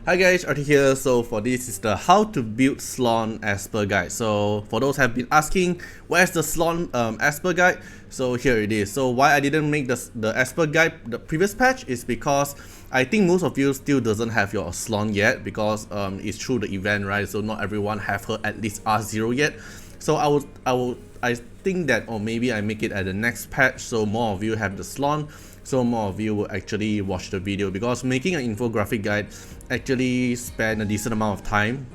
Hi guys, Artiar here. So for this is the how to build Sloan Esper guide. So for those who have been asking, where's the Sloan Esper guide? So here it is. So why I didn't make the Esper guide the previous patch is because I think most of you still doesn't have your Sloan yet because it's through the event, right? So not everyone have her at least R0 yet. So I think that, or maybe I make it at the next patch so more of you have the Sloan, so more of you will actually watch the video, because making an infographic guide actually spend a decent amount of time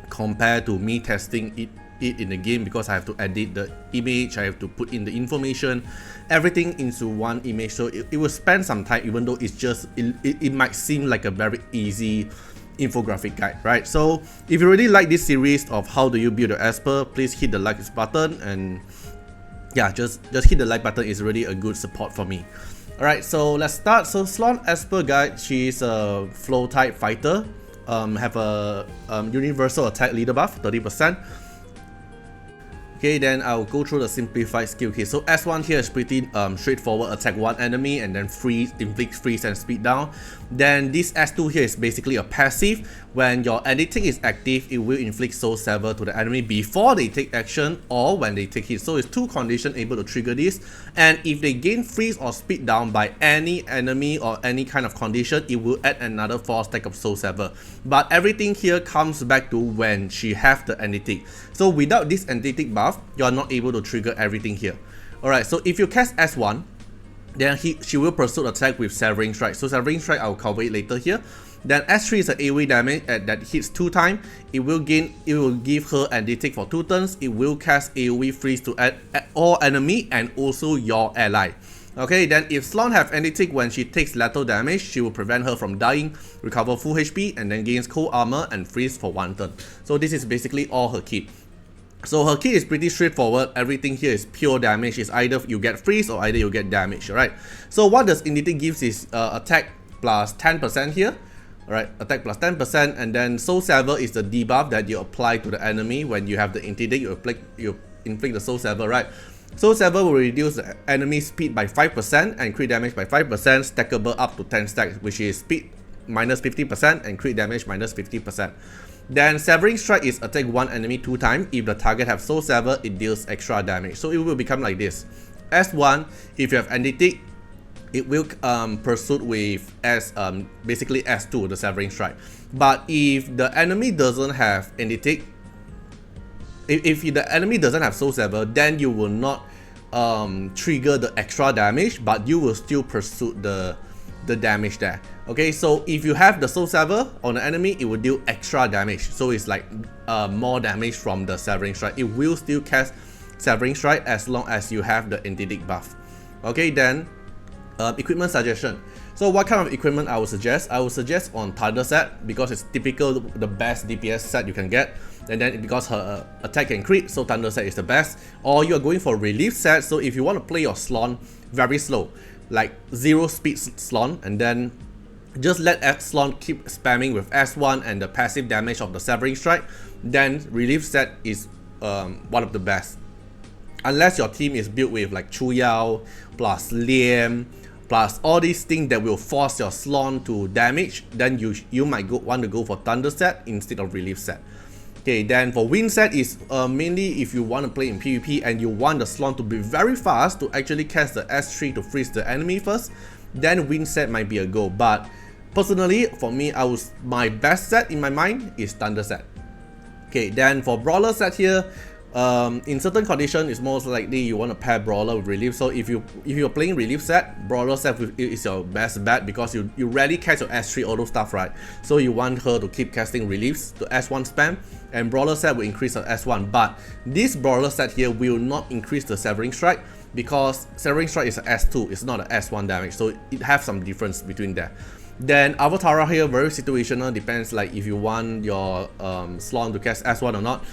compared to me testing it in the game, because I have to edit the image, I have to put in the information, everything into one image. So it will spend some time, even though it's just it might seem like a very easy infographic guide, right? So if you really like this series of how do you build your Esper, please hit the like button, and yeah, just hit the like button is really a good support for me. Alright, so let's start. So Sloan Esper guide, she's a flow type fighter, have a universal attack leader buff 30%. Okay, then I'll go through the simplified skill kit. So S1 here is pretty straightforward, attack one enemy and then freeze, inflict freeze and speed down. Then this S2 here is basically a passive. When your editing is active, it will inflict soul sever to the enemy before they take action or when they take hit. So it's two conditions able to trigger this. And if they gain freeze or speed down by any enemy or any kind of condition, it will add another 4 stack of soul sever. But everything here comes back to when she have the entity. So without this entity buff, you are not able to trigger everything here. Alright, so if you cast S1, then she will pursue attack with Severing Strike. So Severing Strike, I'll cover it later here. Then S3 is an AoE damage that hits 2 times. It will give her entity for 2 turns. It will cast AoE freeze to add all enemy and also your ally. Okay, then if Sloan have entity when she takes lethal damage, she will prevent her from dying, recover full HP, and then gains cold armor and freeze for 1 turn. So this is basically all her kit. So her kit is pretty straightforward. Everything here is pure damage. It's either you get freeze or either you get damage, right? So what does entity gives is attack plus 10% here. Alright, attack plus 10%, and then soul sever is the debuff that you apply to the enemy when you have the entity. You inflict the soul sever, right? Soul sever will reduce the enemy speed by 5% and crit damage by 5%, stackable up to 10 stacks, which is speed minus 50% and crit damage minus 50%. Then Severing Strike is attack one enemy 2 times. If the target have soul sever, it deals extra damage. So it will become like this. S1, if you have entity, it will pursue with basically S2, the Severing Strike. But if the enemy doesn't have entity, if the enemy doesn't have soul sever, then you will not trigger the extra damage, but you will still pursue the damage there. Okay, so if you have the soul sever on the enemy, it will deal extra damage. So it's like more damage from the Severing Strike. It will still cast Severing Strike as long as you have the entity buff. Okay, then equipment suggestion. So what kind of equipment I would suggest? I would suggest on Thunder set, because it's typical the best DPS set you can get, and then because her attack and crit, so Thunder set is the best. Or you are going for relief set. So if you want to play your Sloan very slow, like 0 speed Sloan, and then just let Sloan keep spamming with S1 and the passive damage of the Severing Strike, then relief set is one of the best. Unless your team is built with like Chu Yao plus Liam plus all these things that will force your Sloan to damage, then you might want to go for Thunder set instead of relief set. Okay, then for Wind set is mainly if you want to play in PvP and you want the Sloan to be very fast to actually cast the S3 to freeze the enemy first, then Wind set might be a go. But personally, for me, my best set in my mind is Thunder set. Okay, then for Brawler set here, in certain conditions, it's most likely you want to pair Brawler with Relief. So if you're playing Relief set, Brawler set is your best bet, because you rarely cast your S3 auto stuff, right? So you want her to keep casting Reliefs to S1 spam, and Brawler set will increase her S1. But this Brawler set here will not increase the Severing Strike, because Severing Strike is an S2, it's not an S1 damage, so it has some difference between that. Then Artiar here, very situational, depends like if you want your Sloan to cast S1 or not.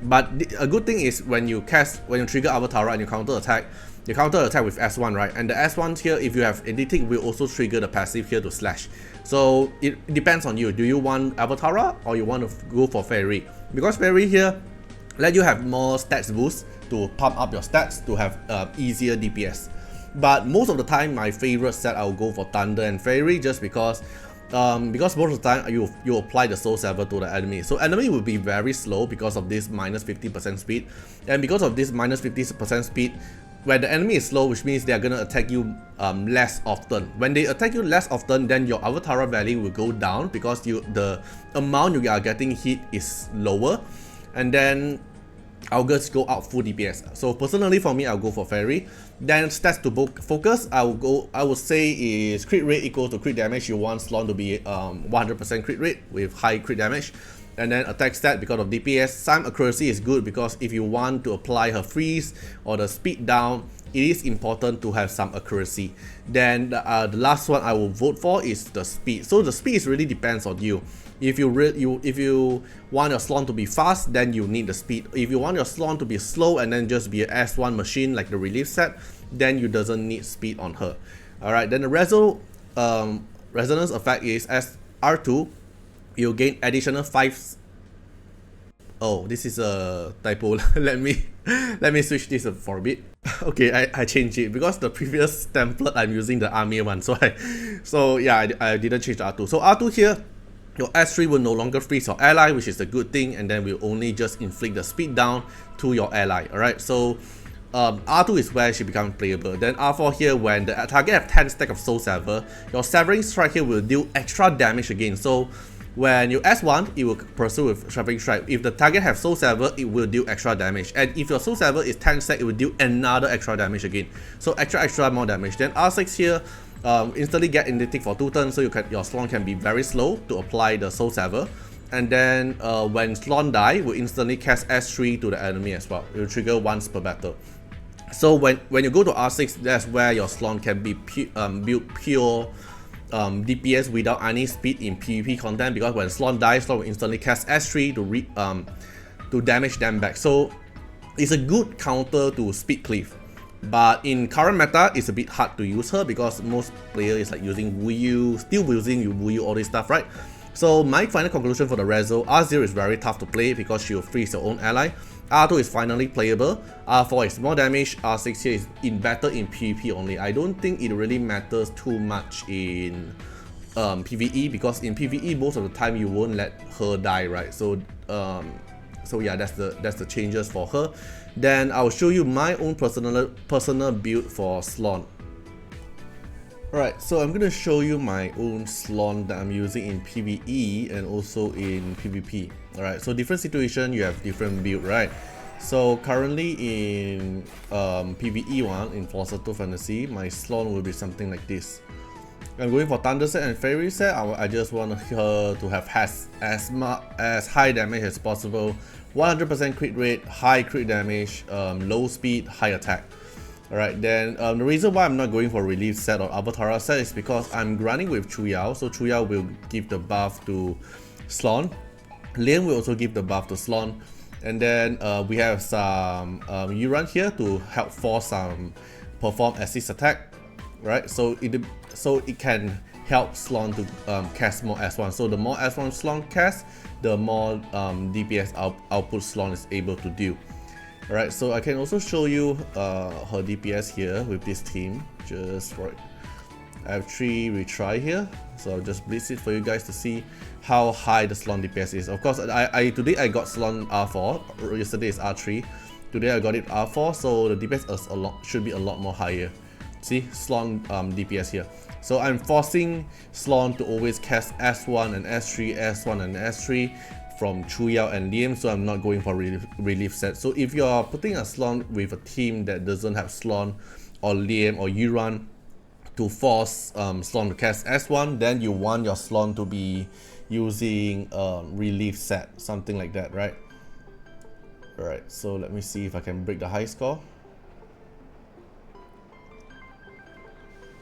But a good thing is when you trigger Artiar and you counter attack with S1, right? And the S1 here, if you have editing, will also trigger the passive here to slash. So it depends on you. Do you want Artiar or you want to go for Fairy? Because Fairy here let you have more stats boost to pump up your stats to have easier DPS. But most of the time, my favorite set, I'll go for Thunder and Fairy, just because because most of the time you apply the Soul Saver to the enemy, so enemy will be very slow because of this minus 50% speed, and because of this minus 50% speed, when the enemy is slow, which means they are gonna attack you less often. When they attack you less often, then your Artiar value will go down because the amount you are getting hit is lower, and then I'll just go out full DPS. So personally for me, I'll go for Fairy. Then stats to focus, I would say is crit rate equal to crit damage. You want Sloan to be 100% crit rate with high crit damage. And then attack stat because of DPS. Some accuracy is good because if you want to apply her freeze or the speed down, it is important to have some accuracy. Then the last one I will vote for is the speed. So the speed really depends on you. If you want your Sloan to be fast, then you need the speed. If you want your Sloan to be slow and then just be an S1 machine like the relief set, then you doesn't need speed on her. Alright, then the Reso resonance effect is as R2, you gain additional 5. Oh, this is a typo. let me switch this for a bit. Okay, I changed it because the previous template I'm using the army one. So I didn't change the R2. So R2 here, your S3 will no longer freeze your ally, which is a good thing, and then will only just inflict the speed down to your ally. Alright, so R2 is where she becomes playable. Then R4 here, when the target have 10 stack of Soul Saver, your Severing Strike here will deal extra damage again. So when you S1, it will pursue with Severing Strike. If the target have Soul Saver, it will deal extra damage. And if your Soul Saver is 10 stack, it will deal another extra damage again. So extra more damage. Then R6 here, instantly get Indictic for 2 turns, so your Sloan can be very slow to apply the Soul Saver. And then when Sloan die, will instantly cast S3 to the enemy as well. It will trigger once per battle. So when you go to R6, that's where your Sloan can be built pure DPS without any speed in PvP content, because when Sloan dies, Sloan will instantly cast S3 to damage them back. So it's a good counter to Speed Cleave. But in current meta, it's a bit hard to use her because most players is like using Wuyu, still using Wuyu, all this stuff, right? So my final conclusion for the Reso, R0 is very tough to play because she will freeze your own ally. R2 is finally playable, R4 is more damage, R6 here is better in PvP only. I don't think it really matters too much in PvE, because in PvE most of the time you won't let her die, right? So yeah, that's the changes for her. Then I'll show you my own personal build for Sloan. Alright, so I'm gonna show you my own Sloan that I'm using in PvE and also in PvP. Alright, so different situation, you have different build, right? So currently in PvE one, in Falsetto Fantasy, my Sloan will be something like this. I'm going for Thunder set and Fairy set. I just want her to have as high damage as possible, 100% crit rate, high crit damage, low speed, high attack. Alright, then the reason why I'm not going for Relief set or Artiar set is because I'm grinding with Chuyao, so Chuyao will give the buff to Sloan. Lian will also give the buff to Sloan. And then we have some Yuran here to help force some perform assist attack, right? So it can help Sloan to cast more S1. So the more S1 Sloan casts, the more DPS output Sloan is able to do. Alright, so I can also show you her DPS here with this team. Just for it, I have 3 retry here, so I'll just blitz it for you guys to see how high the Sloan DPS is. Of course, today I got Sloan R4. Yesterday is R3. Today I got it R4, so the DPS is should be a lot more higher. See, Sloan DPS here. So I'm forcing Sloan to always cast S1 and S3, S1 and S3 from Chuyao and Liam, so I'm not going for relief set. So if you are putting a Sloan with a team that doesn't have Sloan or Liam or Yuran to force Sloan to cast S1, then you want your Sloan to be using relief set, something like that, right? Alright, so let me see if I can break the high score.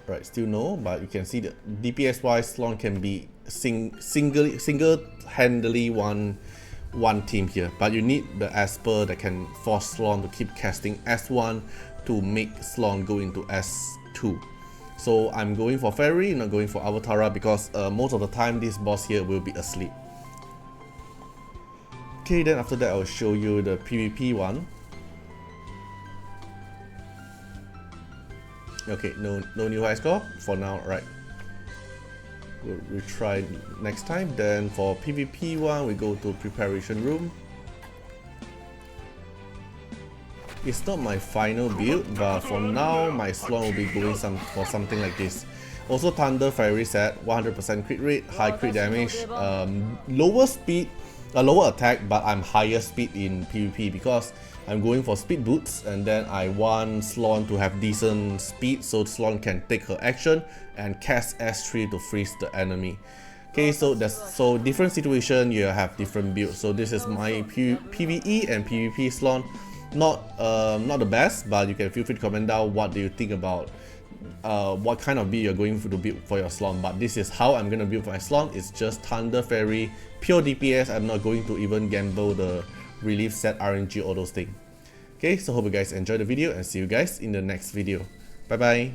Right, still no, but you can see that DPS wise, Sloan can be single-handedly one team here, but you need the Esper that can force Sloan to keep casting S1 to make Sloan go into S2. So I'm going for Fairy, not going for Artiar, because most of the time this boss here will be asleep. Okay, then after that I'll show you the PvP one. Okay, no new high score for now, right? we'll retry next time. Then for PvP one, we go to preparation room. It's not my final build, but for now, my Sloan will be going for something like this. Also, Thunder Fairy set, 100% crit rate, high crit damage, lower speed, lower attack, but I'm higher speed in PvP because I'm going for speed boots, and then I want Sloan to have decent speed so Sloan can take her action and cast S3 to freeze the enemy. Okay, so different situation, you have different builds. So this is my PvE and PvP Sloan. Not the best, but you can feel free to comment down what do you think about what kind of build you're going to build for your Sloan. But this is how I'm gonna build for my Sloan. It's just Thunder Fairy, pure DPS. I'm not going to even gamble the relief set, RNG, all those things. Okay, so hope you guys enjoyed the video and see you guys in the next video. Bye bye.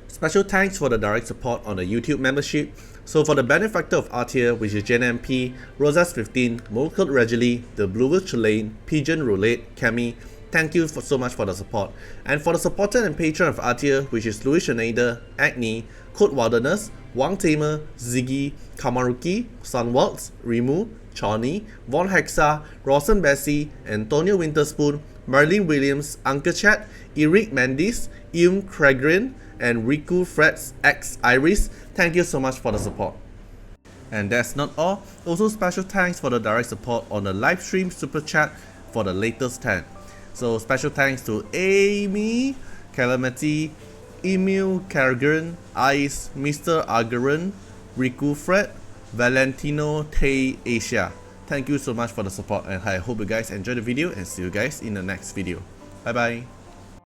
Special thanks for the direct support on the YouTube membership. So for the benefactor of Artiar, which is JNMP, Rosas15, Mokuled Regally, The Bluer Chulain, Pigeon Roulette, Kemi, thank you so much for the support. And for the supporter and patron of Artiar, which is Louis Shenada, Agni, Code Wilderness, Wang Tamer, Ziggy, Kamaruki, Sunwalks, Rimu, Chawny, Von Hexa, Rawson Bessie, Antonio Winterspoon, Marlene Williams, Uncle Chat, Eric Mandis, Ium Craigrin, and Riku Freds X Iris, thank you so much for the support. And that's not all, also special thanks for the direct support on the live stream super chat for the latest 10. So special thanks to Amy, Calamity, Emil Carrigan, Ice, Mr. Agaran, Riku Fred, Valentino Tay Asia. Thank you so much for the support, and I hope you guys enjoyed the video and see you guys in the next video. Bye bye.